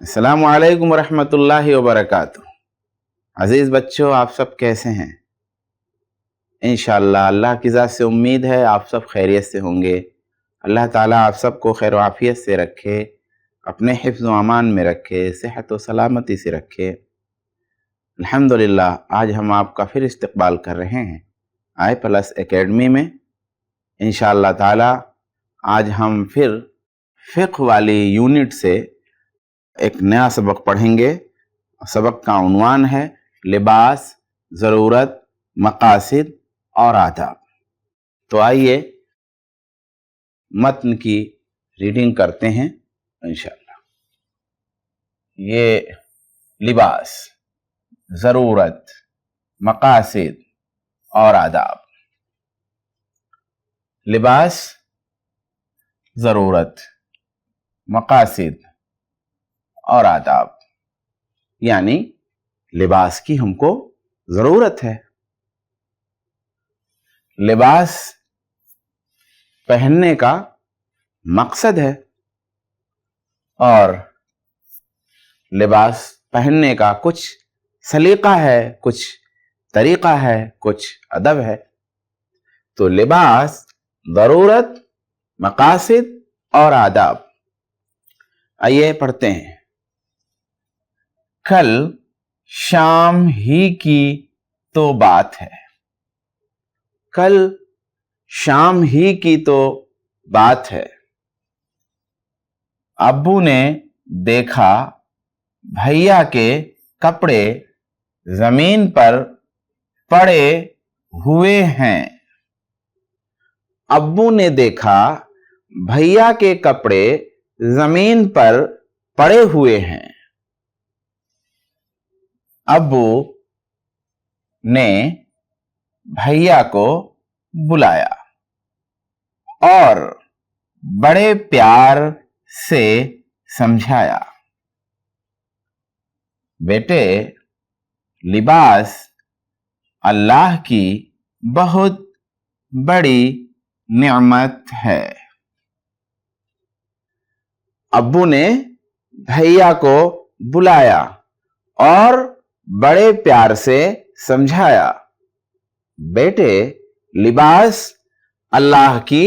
अस्सलामु अलैकुम वरहमतुल्लाहि वबरकातुह। अजीज़ बच्चों, आप सब कैसे हैं? इंशाअल्लाह अल्लाह की ज़ात से उम्मीद है आप सब खैरियत से होंगे। अल्लाह ताला आप सबको खैर आफियत से रखे, अपने हिफ्ज़ व अमान में रखे, सेहत व सलामती से रखे। अल्हम्दुलिल्लाह, आज हम आपका फिर इस्तकबाल कर रहे हैं i+ एकेडमी में। इंशाअल्लाह ताला आज हम फिर फ़िक़्ह वाली यूनिट से एक नया सबक पढ़ेंगे। सबक का उन्वान है लिबास, ज़रूरत, मकासिद और आदाब। तो आइए मतन की रीडिंग करते हैं इंशाअल्लाह। ये लिबास, ज़रूरत, मकासिद और आदाब। लिबास, ज़रूरत, मकासिद और आदाब, यानी लिबास की हमको ज़रूरत है। लिबास पहनने का मकसद है और लिबास पहनने का कुछ सलीका है, कुछ तरीका है, कुछ अदब है। तो लिबास, ज़रूरत, मकासिद और आदाब। आइए पढ़ते हैं। कल शाम ही की तो बात है। कल शाम ही की तो बात है। अब्बू ने देखा भैया के कपड़े जमीन पर पड़े हुए हैं। अब्बू ने देखा भैया के कपड़े जमीन पर पड़े हुए हैं। अब्बू ने भैया को बुलाया और बड़े प्यार से समझाया, बेटे, लिबास अल्लाह की बहुत बड़ी नेमत है। अब्बू ने भैया को बुलाया और बड़े प्यार से समझाया, बेटे, लिबास अल्लाह की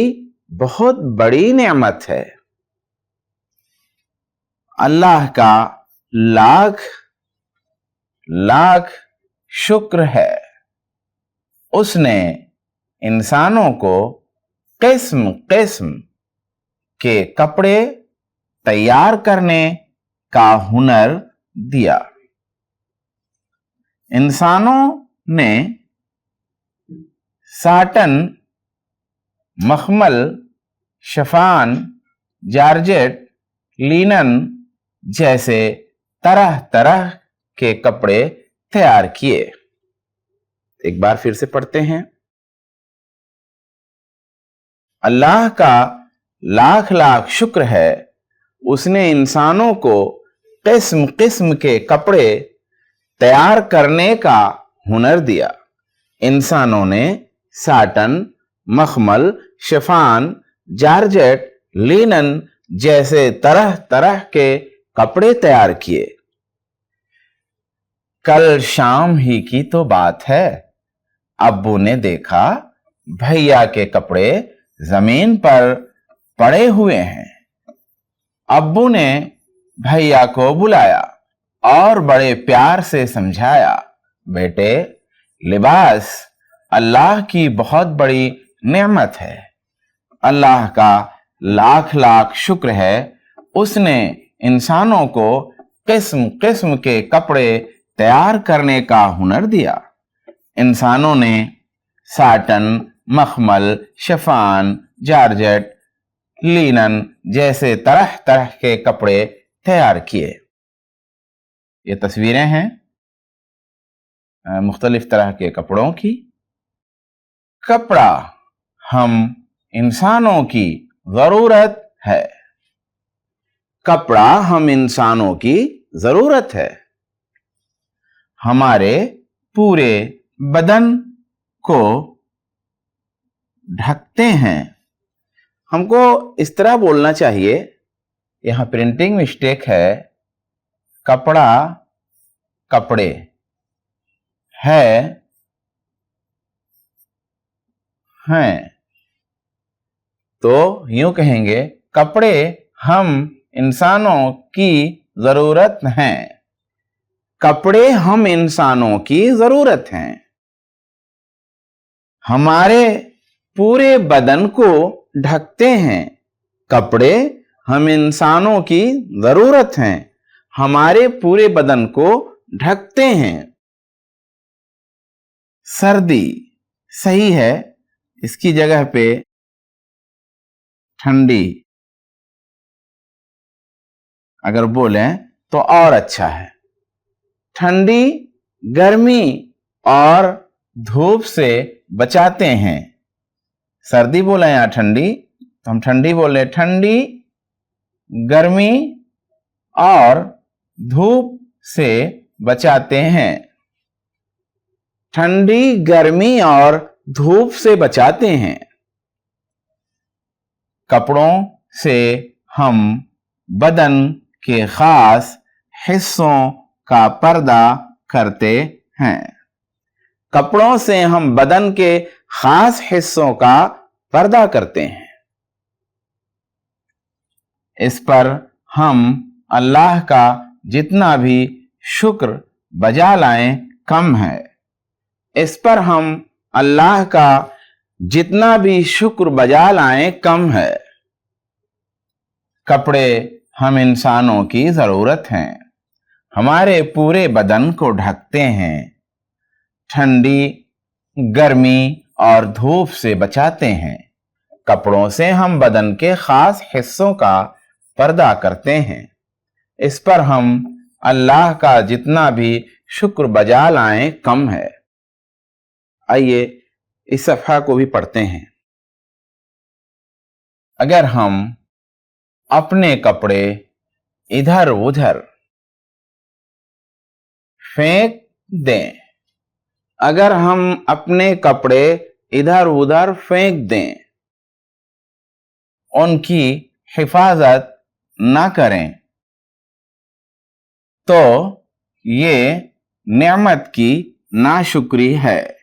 बहुत बड़ी नेमत है। अल्लाह का लाख लाख शुक्र है, उसने इंसानों को किस्म किस्म के कपड़े तैयार करने का हुनर दिया। इंसानों ने साटन, मखमल, शिफॉन, जॉर्जेट, लिनन जैसे तरह तरह के कपड़े तैयार किए। एक बार फिर से पढ़ते हैं। अल्लाह का लाख लाख शुक्र है, उसने इंसानों को किस्म किस्म के कपड़े तैयार करने का हुनर दिया। इंसानों ने साटन, मखमल, शिफॉन, जॉर्जेट, लिनन जैसे तरह तरह के कपड़े तैयार किए। कल शाम ही की तो बात है। अब्बू ने देखा भैया के कपड़े जमीन पर पड़े हुए हैं। अब्बू ने भैया को बुलाया और बड़े प्यार से समझाया, बेटे, लिबास अल्लाह की बहुत बड़ी नेमत है। अल्लाह का लाख लाख शुक्र है, उसने इंसानों को किस्म किस्म के कपड़े तैयार करने का हुनर दिया। इंसानों ने साटन, मखमल, शिफॉन, जॉर्जेट, लिनन जैसे तरह तरह के कपड़े तैयार किए। ये तस्वीरें हैं मुख्तलिफ तरह के कपड़ों की। कपड़ा हम इंसानों की जरूरत है। कपड़ा हम इंसानों की जरूरत है। हमारे पूरे बदन को ढकते हैं। हमको इस तरह बोलना चाहिए, यहां प्रिंटिंग मिस्टेक है। कपड़ा कपड़े है हैं, तो यूं कहेंगे कपड़े हम इंसानों की जरूरत हैं। कपड़े हम इंसानों की जरूरत हैं। हमारे पूरे बदन को ढकते हैं। कपड़े हम इंसानों की जरूरत हैं। हमारे पूरे बदन को ढकते हैं। सर्दी सही है, इसकी जगह पे ठंडी अगर बोलें तो और अच्छा है। ठंडी गर्मी और धूप से बचाते हैं। सर्दी बोला यहां ठंडी, तो हम ठंडी बोले। ठंडी गर्मी और धूप से बचाते हैं। ठंडी गर्मी और धूप से बचाते हैं। कपड़ों से हम बदन के खास हिस्सों का पर्दा करते हैं। कपड़ों से हम बदन के खास हिस्सों का पर्दा करते हैं। इस पर हम अल्लाह का जितना भी शुक्र बजा लाएं कम है। इस पर हम अल्लाह का जितना भी शुक्र बजा लाएं कम है। कपड़े हम इंसानों की जरूरत हैं। हमारे पूरे बदन को ढकते हैं। ठंडी गर्मी और धूप से बचाते हैं। कपड़ों से हम बदन के खास हिस्सों का पर्दा करते हैं। इस पर हम अल्लाह का जितना भी शुक्र बजा लाएं कम है। आइए इस सफ़ा को भी पढ़ते हैं। अगर हम अपने कपड़े इधर उधर फेंक दें, अगर हम अपने कपड़े इधर उधर फेंक दें, उनकी हिफाजत ना करें, तो ये नेमत की नाशुक्री है।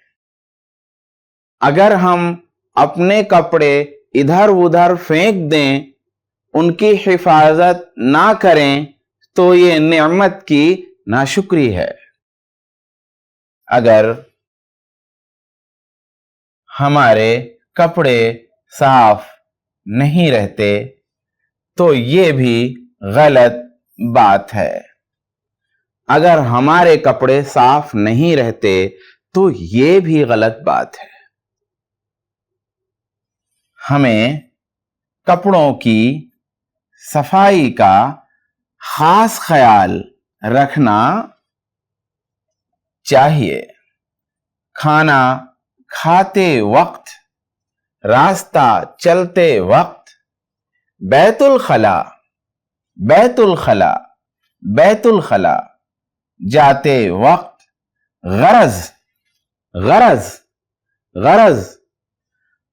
अगर हम अपने कपड़े इधर उधर फेंक दें, उनकी हिफाजत ना करें, तो ये नेमत की नाशुक्री है। अगर हमारे कपड़े साफ नहीं रहते, तो ये भी गलत बात है। अगर हमारे कपड़े साफ नहीं रहते, तो ये भी गलत बात है। हमें कपड़ों की सफाई का खास ख्याल रखना चाहिए। खाना खाते वक्त, रास्ता चलते वक्त, बैतुल खला जाते वक्त, गरज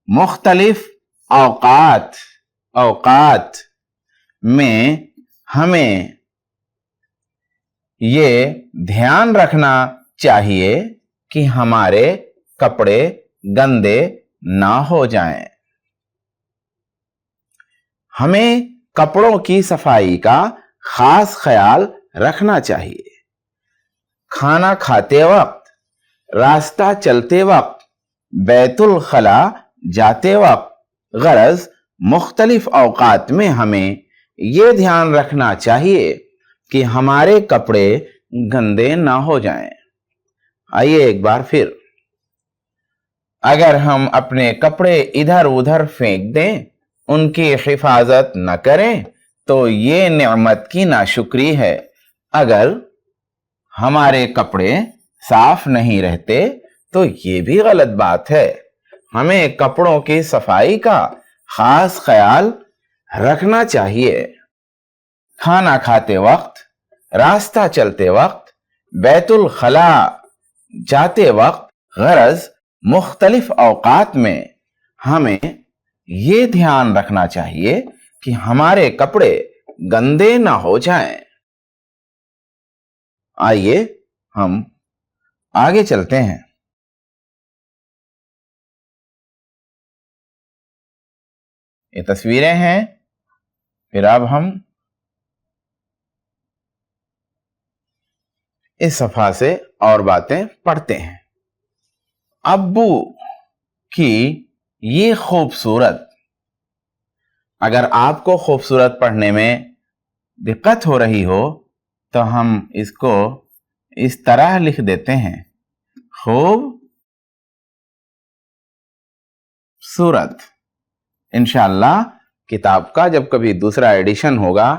मुख्तलिफ औकात में हमें ये ध्यान रखना चाहिए कि हमारे कपड़े गंदे ना हो जाएं। हमें कपड़ों की सफाई का खास ख्याल रखना चाहिए। खाना खाते वक्त, रास्ता चलते वक्त, बैतुल खला जाते वक्त, गरज मुख्तलिफ औकात में हमें ये ध्यान रखना चाहिए कि हमारे कपड़े गंदे ना हो जाएं। आइए एक बार फिर। अगर हम अपने कपड़े इधर उधर फेंक दें, उनकी हिफाजत न करें, तो ये नेमत की नाशुक्री है। अगर हमारे कपड़े साफ नहीं रहते, तो ये भी गलत बात है। हमें कपड़ों की सफाई का खास ख्याल रखना चाहिए। खाना खाते वक्त, रास्ता चलते वक्त, बैतुल खला जाते वक्त, गरज मुख्तलिफ औकात में हमें ये ध्यान रखना चाहिए कि हमारे कपड़े गंदे ना हो जाएं। آئیے ہم آگے چلتے ہیں. یہ تصویریں ہیں. پھر اب ہم اس صفحہ سے اور باتیں پڑھتے ہیں. ابو کی یہ خوبصورت. اگر آپ کو خوبصورت پڑھنے میں دقت ہو رہی ہو تو ہم اس کو اس طرح لکھ دیتے ہیں. خوب صورت. انشاءاللہ کتاب کا جب کبھی دوسرا ایڈیشن ہوگا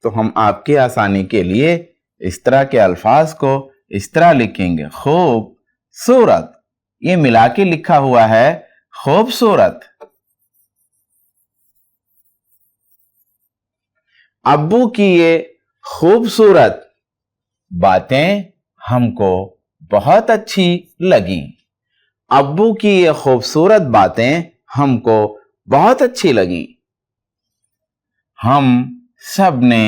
تو ہم آپ کی آسانی کے لیے اس طرح کے الفاظ کو اس طرح لکھیں گے. خوب صورت. یہ ملا کے لکھا ہوا ہے خوبصورت. ابو کی یہ خوبصورت باتیں ہم کو بہت اچھی لگیں. ابو کی یہ خوبصورت باتیں ہم کو بہت اچھی لگیں. ہم سب نے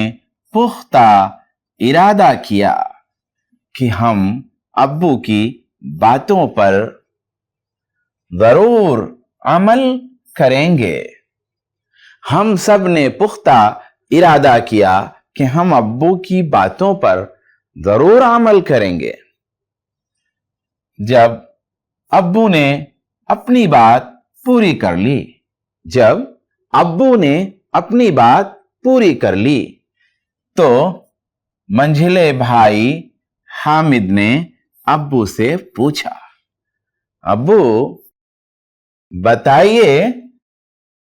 پختہ ارادہ کیا کہ ہم ابو کی باتوں پر ضرور عمل کریں گے. ہم سب نے پختہ ارادہ کیا کہ ہم ابو کی باتوں پر ضرور عمل کریں گے. جب ابو نے اپنی بات پوری کر لی. جب ابو نے اپنی بات پوری کر لی تو منجھلے بھائی حامد نے ابو سے پوچھا. ابو بتائیے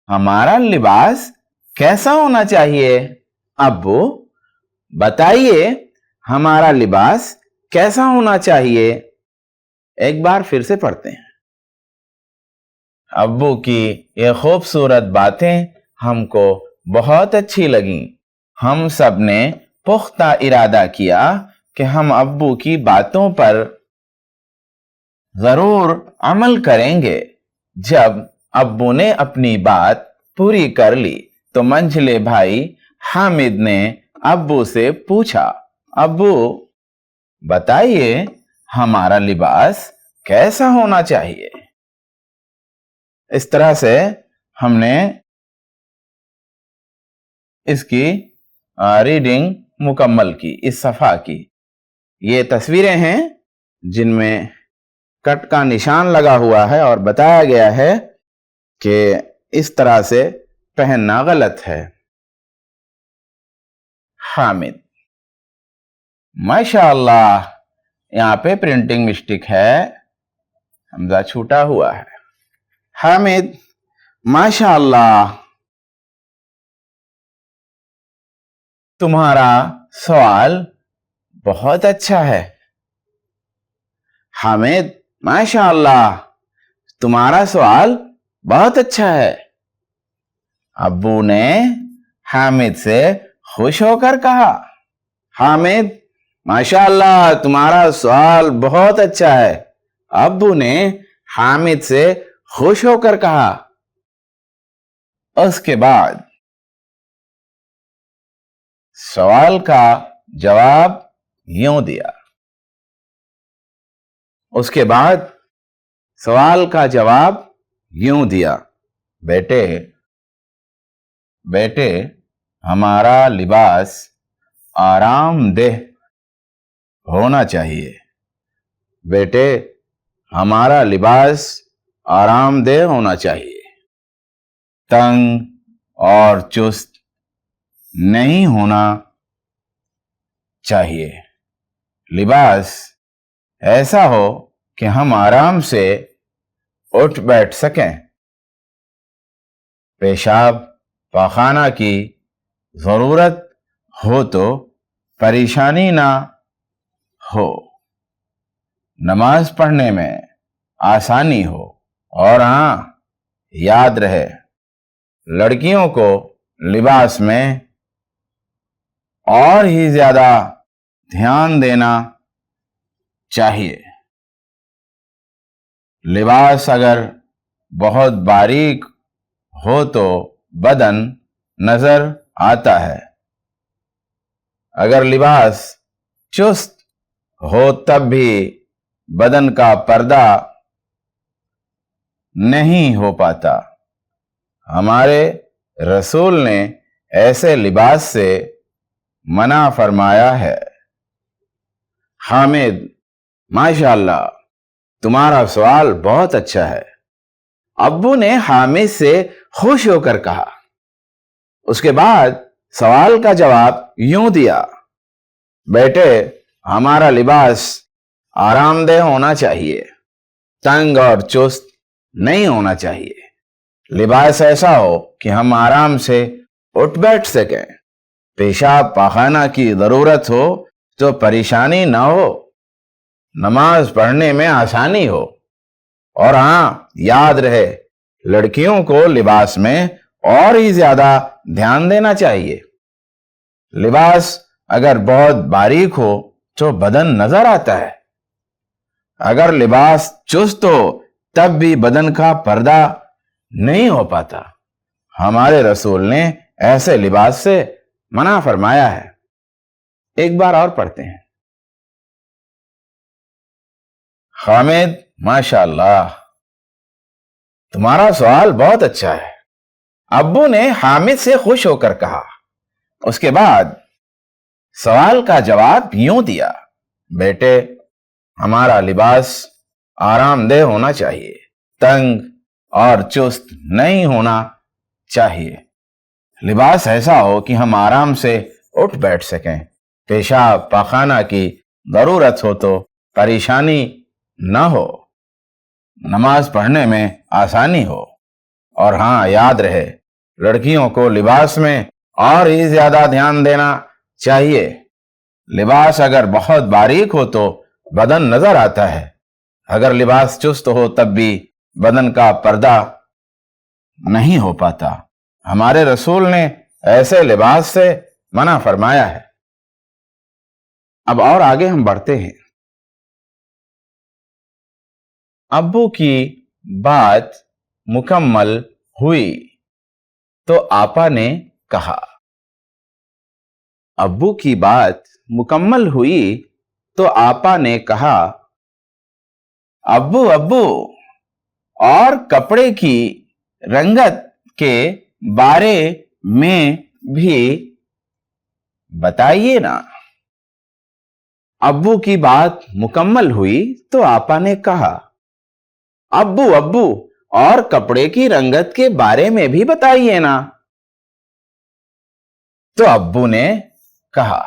ہمارا لباس کیسا ہونا چاہیے؟ ابو بتائیے ہمارا لباس کیسا ہونا چاہیے؟ ایک بار پھر سے پڑھتے ہیں. ابو کی یہ خوبصورت باتیں ہم کو بہت اچھی لگیں. ہم سب نے پختہ ارادہ کیا کہ ہم ابو کی باتوں پر ضرور عمل کریں گے. جب ابو نے اپنی بات پوری کر لی تو منجھلے بھائی حامد نے ابو سے پوچھا. ابو بتائیے ہمارا لباس کیسا ہونا چاہیے؟ اس طرح سے ہم نے اس کی ریڈنگ مکمل کی اس صفحہ کی. یہ تصویریں ہیں جن میں کٹ کا نشان لگا ہوا ہے اور بتایا گیا ہے کہ اس طرح سے پہننا غلط ہے. حامد ماشاءاللہ. یہاں پہ پرنٹنگ مسٹیک ہے، حمزہ چھوٹا ہوا ہے. حامد ماشاءاللہ. تمہارا سوال بہت اچھا ہے. حامد ماشاءاللہ. تمہارا سوال بہت اچھا ہے. ابو نے حامد سے خوش ہو کر کہا. حامد ماشاءاللہ تمہارا سوال بہت اچھا ہے. ابو نے حامد سے خوش ہو کر کہا. اس کے بعد سوال کا جواب یوں دیا. اس کے بعد سوال کا جواب یوں دیا. بیٹے ہمارا لباس آرام دہ ہونا چاہیے. بیٹے ہمارا لباس آرام دہ ہونا چاہیے. تنگ اور چست نہیں ہونا چاہیے. لباس ایسا ہو کہ ہم آرام سے اٹھ بیٹھ سکیں. پیشاب پاخانہ کی ضرورت ہو تو پریشانی نہ ہو. نماز پڑھنے میں آسانی ہو. اور ہاں یاد رہے لڑکیوں کو لباس میں اور ہی زیادہ دھیان دینا چاہیے. لباس اگر بہت باریک ہو تو بدن نظر آتا ہے. اگر لباس چست हो तब भी बदन का पर्दा नहीं हो पाता। हमारे रसूल ने ऐसे लिबास से मना फरमाया है। हामिद, माशाअल्लाह, तुम्हारा सवाल बहुत अच्छा है। अब्बू ने हामिद से खुश होकर कहा। उसके बाद सवाल का जवाब यूं दिया, बेटे, हमारा लिबास आरामदेह होना चाहिए, तंग और चुस्त नहीं होना चाहिए। लिबास ऐसा हो कि हम आराम से उठ बैठ सकें, पेशाब पाखाना की जरूरत हो तो परेशानी ना हो, नमाज पढ़ने में आसानी हो। और हाँ, याद रहे, लड़कियों को लिबास में और ही ज्यादा ध्यान देना चाहिए। लिबास अगर बहुत बारीक हो तो बदन नजर आता है, अगर लिबास चुस्त हो तब भी बदन का पर्दा नहीं हो पाता। हमारे रसूल ने ऐसे लिबास से मना फरमाया है। एक बार और पढ़ते हैं। हामिद, माशाअल्लाह, तुम्हारा सवाल बहुत अच्छा है। अब्बू ने हामिद से खुश होकर कहा। उसके बाद सवाल का जवाब यूं दिया, बेटे, हमारा लिबास आरामदेह होना चाहिए, तंग और चुस्त नहीं होना चाहिए। लिबास ऐसा हो कि हम आराम से उठ बैठ सकें, पेशाब पाखाना की जरूरत हो तो परेशानी न हो, नमाज पढ़ने में आसानी हो। और हाँ, याद रहे, लड़कियों को लिबास में और ही ज्यादा ध्यान देना चाहिए। लिबास अगर बहुत बारीक हो तो बदन नजर आता है, अगर लिबास चुस्त हो तब भी बदन का पर्दा नहीं हो पाता। हमारे रसूल ने ऐसे लिबास से मना फरमाया है। अब और आगे हम बढ़ते हैं। अब्बू की बात मुकम्मल हुई तो आपा ने कहा। अब्बू की बात मुकम्मल हुई तो आपा ने कहा, अब्बू अब्बू, और कपड़े की रंगत के बारे में भी बताइए ना। अब्बू की बात मुकम्मल हुई तो आपा ने कहा, अब्बू अब्बू, और कपड़े की रंगत के बारे में भी बताइए ना। तो अब्बू ने कहा,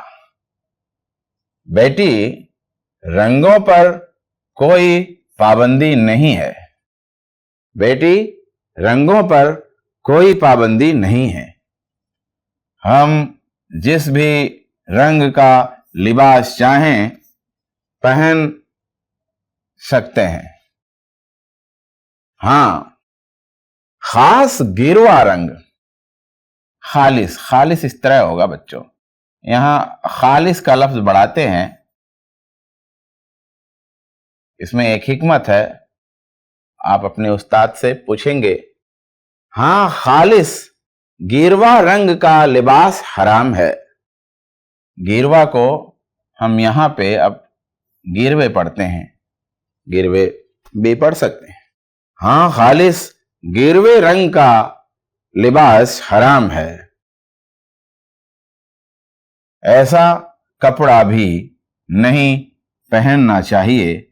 बेटी, रंगों पर कोई पाबंदी नहीं है। बेटी, रंगों पर कोई पाबंदी नहीं है। हम जिस भी रंग का लिबास चाहें पहन सकते हैं। हां, खास गिरवा रंग, खालिस, खालिस इस तरह होगा बच्चों, यहां खालिस का लफ्ज बढ़ाते हैं। इसमें एक हिकमत है, आप अपने उस्ताद से पूछेंगे। हां, खालिस गिरवा रंग का लिबास हराम है। गिरवा को हम यहां पे अब गिरवे पढ़ते हैं, गिरवे भी पढ़ सकते हैं। हां, खालिस गिरवे रंग का लिबास हराम है। ऐसा कपड़ा भी नहीं पहनना चाहिए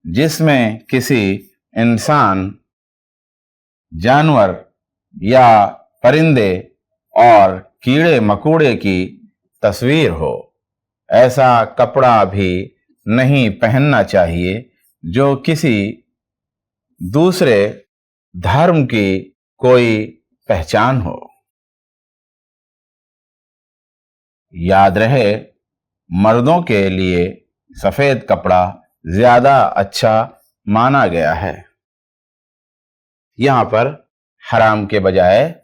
जिसमें किसी इंसान, जानवर या परिंदे और कीड़े मकोड़े की तस्वीर हो। ऐसा कपड़ा भी नहीं पहनना चाहिए जो किसी दूसरे धर्म की कोई पहचान हो। याद रहे, मर्दों के लिए सफेद कपड़ा ज्यादा अच्छा माना गया है। यहां पर हराम के बजाय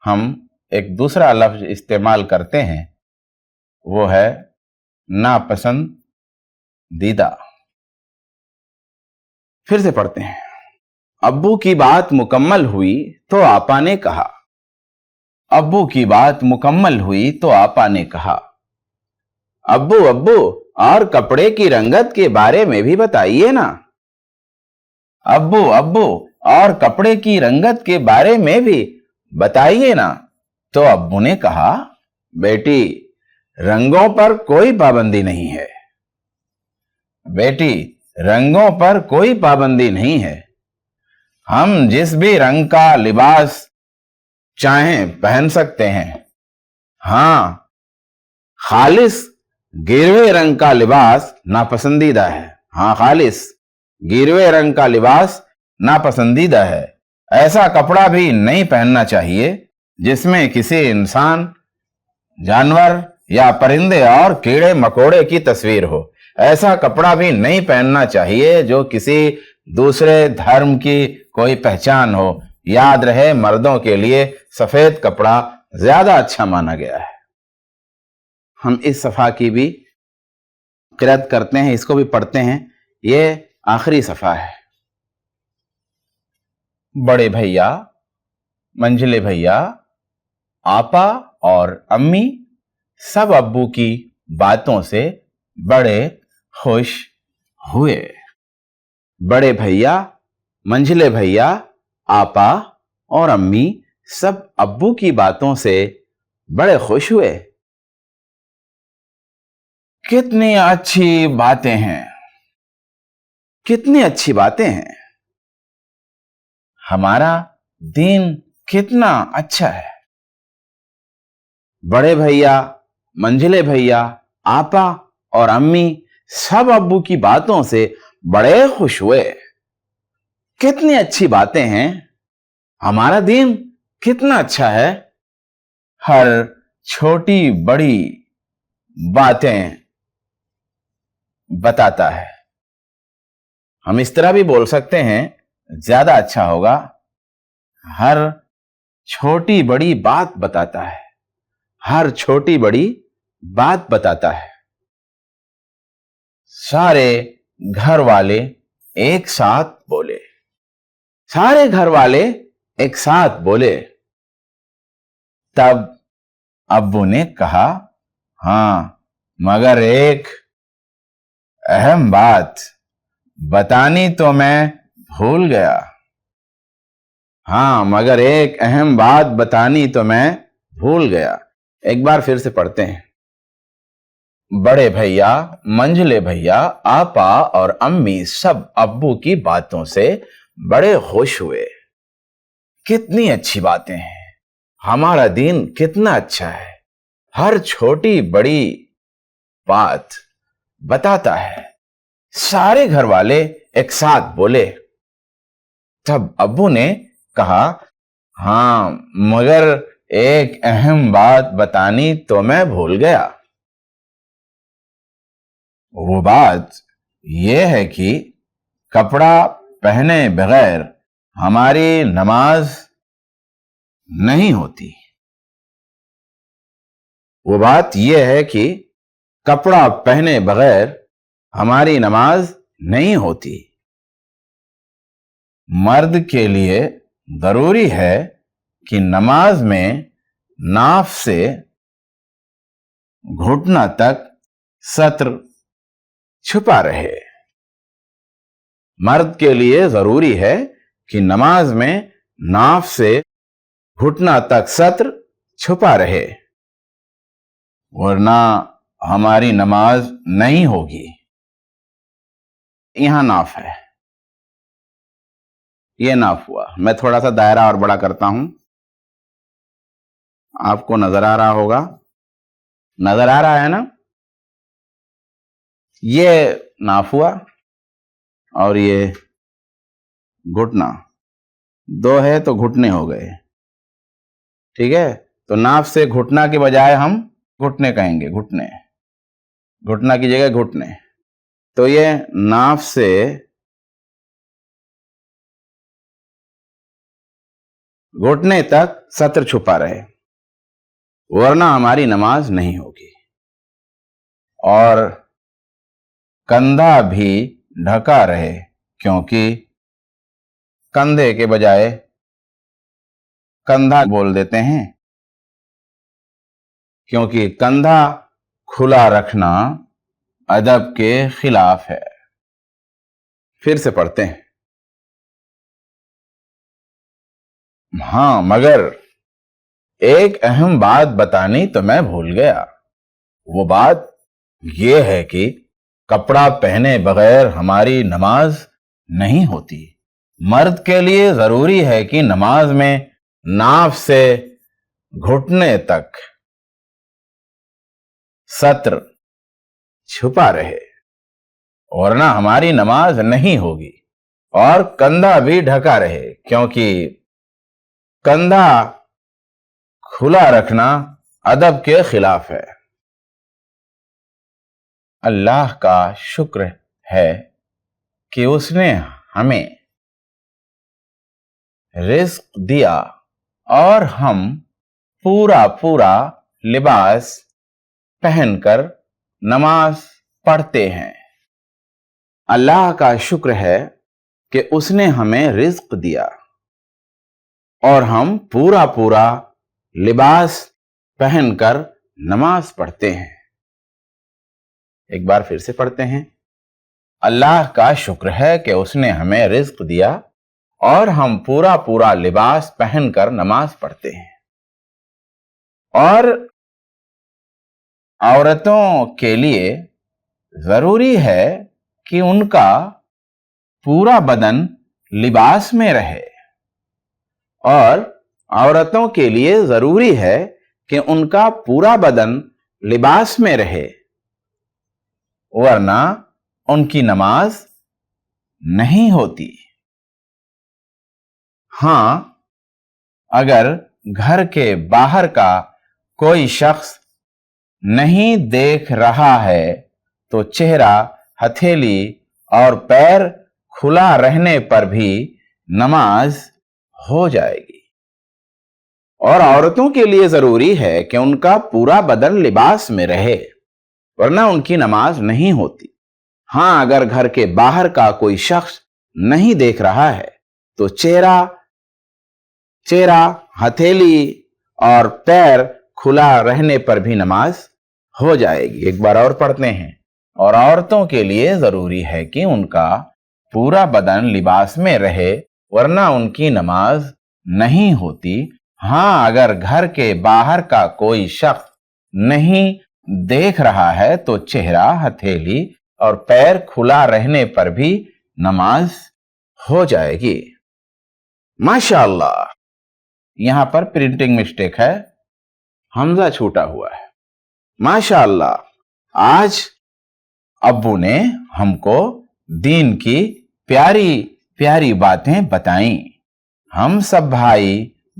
हम एक दूसरा लफ्ज इस्तेमाल करते हैं, वो है नापसंदीदा। फिर से पढ़ते हैं। अब्बू की बात मुकम्मल हुई तो आपा ने कहा। अब्बू की बात मुकम्मल हुई तो आपा ने कहा, अब्बू अब्बू, और कपड़े की रंगत के बारे में भी बताइए ना। अब्बू अब्बू, और कपड़े की रंगत के बारे में भी बताइए ना। तो अब्बू ने कहा, बेटी, रंगों पर कोई पाबंदी नहीं है। बेटी, रंगों पर कोई पाबंदी नहीं है। हम जिस भी रंग का लिबास चाहें पहन सकते हैं। हाँ, खालिस गिरवे रंग का लिबास नापसंदीदा है। हाँ, खालिस गिरवे रंग का लिबास नापसंदीदा है। ऐसा कपड़ा भी नहीं पहनना चाहिए जिसमें किसी इंसान, जानवर या परिंदे और कीड़े मकोड़े की तस्वीर हो। ऐसा कपड़ा भी नहीं पहनना चाहिए जो किसी दूसरे धर्म की कोई पहचान हो। याद रहे, मर्दों के लिए सफेद कपड़ा ज्यादा अच्छा माना गया है। हम इस सफ़ा की भी क़िरात करते हैं, इसको भी पढ़ते हैं। ये आखिरी सफ़ा है। बड़े भैया, मंझले भैया, आपा और अम्मी सब अब्बू की बातों से बड़े खुश हुए। बड़े भैया, मंझले भैया, आपा और अम्मी सब अब्बू की बातों से बड़े खुश हुए। कितनी अच्छी बातें हैं, कितनी अच्छी बातें हैं। हमारा दिन कितना अच्छा है। बड़े भैया, मंझले भैया, आपा और अम्मी सब अब्बू की बातों से बड़े खुश हुए। कितनी अच्छी बातें हैं। हमारा दिन कितना अच्छा है। हर छोटी बड़ी बातें बताता है। हम इस तरह भी बोल सकते हैं, ज्यादा अच्छा होगा, हर छोटी बड़ी बात बताता है। हर छोटी बड़ी बात बताता है। सारे घर वाले एक साथ बोले। सारे घर वाले एक साथ बोले। तब अब्बू ने कहा, हाँ, मगर एक अहम बात बतानी तो मैं भूल गया। हाँ, मगर एक अहम बात बतानी तो मैं भूल गया। एक बार फिर से पढ़ते हैं। बड़े भैया, मंझले भैया, आपा और अम्मी सब अब्बू की बातों से बड़े खुश हुए। कितनी अच्छी बातें हैं। हमारा दिन कितना अच्छा है। हर छोटी बड़ी बात बताता है। सारे घर वाले एक साथ बोले। तब अब्बू ने कहा, हाँ, मगर एक अहम बात बतानी तो मैं भूल गया। वो बात यह है कि कपड़ा पहने बगैर हमारी नमाज नहीं होती। वो बात यह है कि कपड़ा पहने बगैर हमारी नमाज नहीं होती। मर्द के लिए जरूरी है कि नमाज में नाफ से घुटना तक सत्र छुपा रहे। मर्द के लिए जरूरी है कि नमाज में नाफ से घुटना तक सत्र छुपा रहे, वरना हमारी नमाज नहीं होगी। यहां नाफ है, यह नाफ हुआ। मैं थोड़ा सा दायरा और बड़ा करता हूं, आपको नजर आ रहा होगा। नजर आ रहा है ना? यह नाफ हुआ और ये घुटना। दो है तो घुटने हो गए। ठीक है, तो नाफ से घुटना के बजाय हम घुटने कहेंगे। घुटने, घुटना की जगह घुटने। तो ये नाफ से घुटने तक सत्र छुपा रहे, वरना हमारी नमाज नहीं होगी। और कंधा भी ढका रहे, क्योंकि कंधे के बजाय कंधा बोल देते हैं, क्योंकि कंधा खुला रखना ادب کے خلاف ہے۔ پھر سے پڑھتے ہیں۔ ہاں مگر ایک اہم بات بتانی تو میں بھول گیا۔ وہ بات یہ ہے کہ کپڑا پہنے بغیر ہماری نماز نہیں ہوتی۔ مرد کے لیے ضروری ہے کہ نماز میں ناف سے گھٹنے تک سطر چھپا رہے، ورنہ ہماری نماز نہیں ہوگی، اور کندھا بھی ڈھکا رہے، کیونکہ کندھا کھلا رکھنا ادب کے خلاف ہے۔ اللہ کا شکر ہے کہ اس نے ہمیں رزق دیا اور ہم پورا لباس پہن کر نماز پڑھتے ہیں۔ اللہ کا شکر ہے کہ اس نے ہمیں رزق دیا اور ہم پورا لباس پہن کر نماز پڑھتے ہیں۔ ایک بار پھر سے پڑھتے ہیں۔ اللہ کا شکر ہے کہ اس نے ہمیں رزق دیا اور ہم پورا لباس پہن کر نماز پڑھتے ہیں۔ اور عورتوں کے لیے ضروری ہے کہ ان کا پورا بدن لباس میں رہے، اور عورتوں کے لیے ضروری ہے کہ ان کا پورا بدن لباس میں رہے، ورنہ ان کی نماز نہیں ہوتی۔ ہاں اگر گھر کے باہر کا کوئی شخص نہیں دیکھ رہا ہے تو چہرہ، ہتھیلی اور پیر کھلا رہنے پر بھی نماز ہو جائے گی۔ اور عورتوں کے لیے ضروری ہے کہ ان کا پورا بدن لباس میں رہے، ورنہ ان کی نماز نہیں ہوتی۔ ہاں اگر گھر کے باہر کا کوئی شخص نہیں دیکھ رہا ہے تو چہرہ، ہتھیلی اور پیر کھلا رہنے پر بھی نماز ہو جائے گی۔ ایک بار اور پڑھتے ہیں۔ اور عورتوں کے لیے ضروری ہے کہ ان کا پورا بدن لباس میں رہے، ورنہ ان کی نماز نہیں ہوتی۔ ہاں اگر گھر کے باہر کا کوئی شخص نہیں دیکھ رہا ہے تو چہرہ، ہتھیلی اور پیر کھلا رہنے پر بھی نماز ہو جائے گی۔ ماشاءاللہ، یہاں پر پرنٹنگ مسٹیک ہے، حمزہ چھوٹا ہوا ہے۔ ماشاءاللہ، آج ابو نے ہم کو دین کی پیاری باتیں بتائیں۔ ہم سب بھائی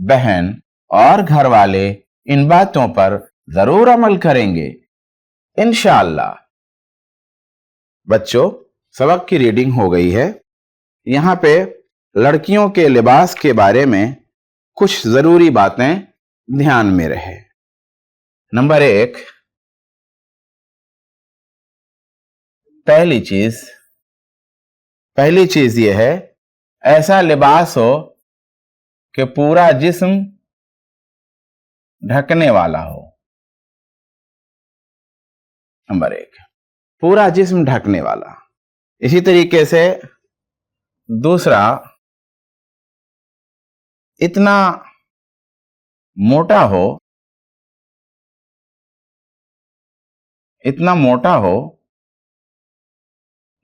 بہن اور گھر والے ان باتوں پر ضرور عمل کریں گے انشاءاللہ۔ بچوں، سبق کی ریڈنگ ہو گئی ہے۔ یہاں پہ لڑکیوں کے لباس کے بارے میں کچھ ضروری باتیں دھیان میں رہے۔ نمبر 1، پہلی چیز یہ ہے، ایسا لباس ہو کہ پورا جسم ڈھکنے والا ہو۔ نمبر 1، پورا جسم ڈھکنے والا۔ اسی طریقے سے دوسرا، اتنا موٹا ہو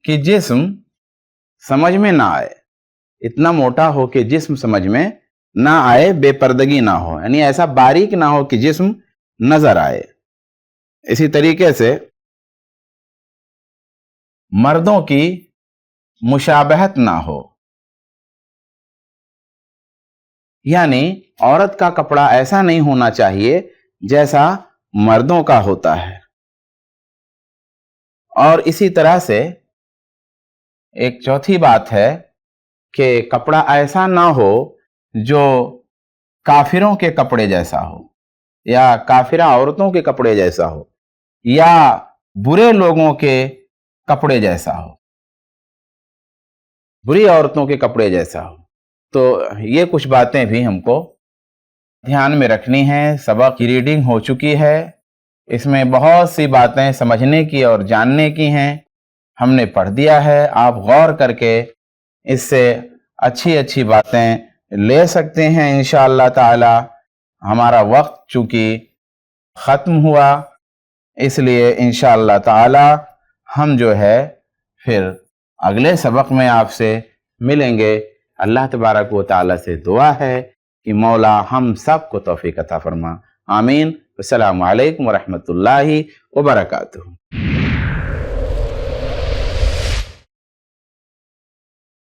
کہ جسم سمجھ میں نہ آئے، اتنا موٹا ہو کہ جسم سمجھ میں نہ آئے، بے پردگی نہ ہو، یعنی ایسا باریک نہ ہو کہ جسم نظر آئے۔ اسی طریقے سے مردوں کی مشابہت نہ ہو، یعنی عورت کا کپڑا ایسا نہیں ہونا چاہیے جیسا مردوں کا ہوتا ہے۔ اور اسی طرح سے ایک چوتھی بات ہے کہ کپڑا ایسا نہ ہو جو کافروں کے کپڑے جیسا ہو، یا کافرہ عورتوں کے کپڑے جیسا ہو، یا برے لوگوں کے کپڑے جیسا ہو، بری عورتوں کے کپڑے جیسا ہو۔ تو یہ کچھ باتیں بھی ہم کو دھیان میں رکھنی ہیں۔ سبق کی ریڈنگ ہو چکی ہے، اس میں بہت سی باتیں سمجھنے کی اور جاننے کی ہیں. ہم نے پڑھ دیا ہے، آپ غور کر کے اس سے اچھی اچھی باتیں لے سکتے ہیں انشاءاللہ تعالی. ہمارا وقت چونکہ ختم ہوا، اس لیے انشاءاللہ تعالی ہم جو ہے پھر اگلے سبق میں آپ سے ملیں گے. اللہ تبارک و تعالی سے دعا ہے کہ مولا ہم سب کو توفیق عطا فرما. آمین. السلام علیکم ورحمۃ اللہ وبرکاتہ.